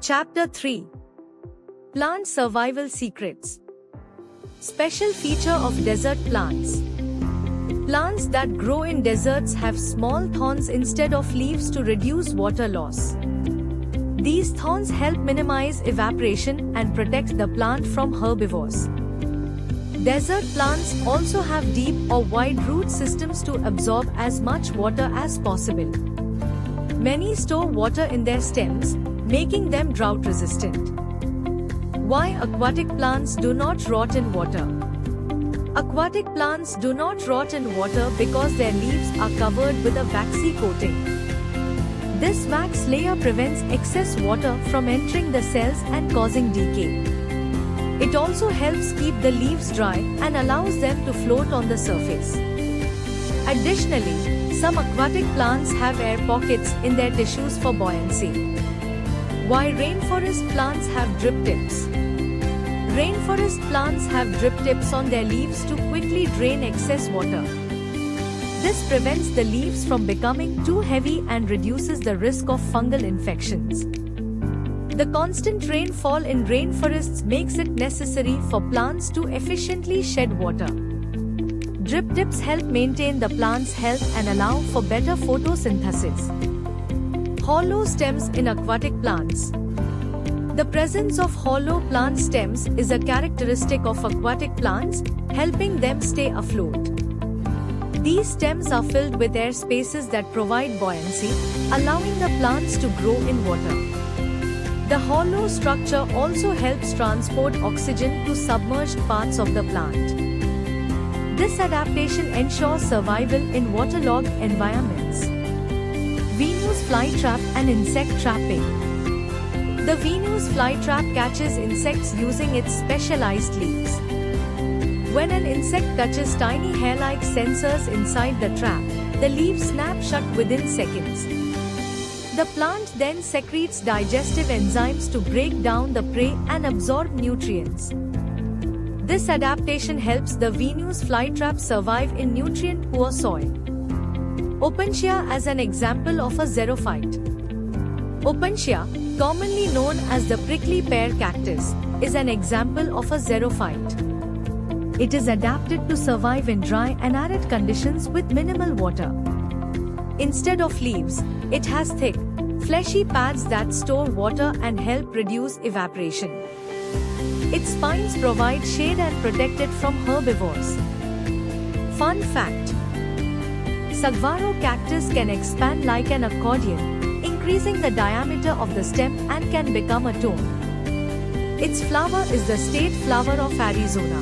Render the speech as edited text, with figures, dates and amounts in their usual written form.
Chapter 3. Plant Survival Secrets. Special feature of desert plants. Plants that grow in deserts have small thorns instead of leaves to reduce water loss. These thorns help minimize evaporation and protect the plant from herbivores. Desert plants also have deep or wide root systems to absorb as much water as possible. Many store water in their stems, making them drought resistant. Why aquatic plants do not rot in water? Aquatic plants do not rot in water because their leaves are covered with a waxy coating. This wax layer prevents excess water from entering the cells and causing decay. It also helps keep the leaves dry and allows them to float on the surface. Additionally, some aquatic plants have air pockets in their tissues for buoyancy. Why rainforest plants have drip tips? Rainforest plants have drip tips on their leaves to quickly drain excess water. This prevents the leaves from becoming too heavy and reduces the risk of fungal infections. The constant rainfall in rainforests makes it necessary for plants to efficiently shed water. Drip tips help maintain the plant's health and allow for better photosynthesis. Hollow stems in aquatic plants. The presence of hollow plant stems is a characteristic of aquatic plants, helping them stay afloat. These stems are filled with air spaces that provide buoyancy, allowing the plants to grow in water. The hollow structure also helps transport oxygen to submerged parts of the plant. This adaptation ensures survival in waterlogged environments. Venus flytrap and insect trapping. The Venus flytrap catches insects using its specialized leaves. When an insect touches tiny hair-like sensors inside the trap, the leaves snap shut within seconds. The plant then secretes digestive enzymes to break down the prey and absorb nutrients. This adaptation helps the Venus flytrap survive in nutrient-poor soil. Opuntia as an example of a xerophyte. Opuntia, commonly known as the prickly pear cactus, is an example of a xerophyte. It is adapted to survive in dry and arid conditions with minimal water. Instead of leaves, it has thick, fleshy pads that store water and help reduce evaporation. Its spines provide shade and protect it from herbivores. Fun fact: saguaro cactus can expand like an accordion, increasing the diameter of the stem and can become a tone. Its flower is the state flower of Arizona.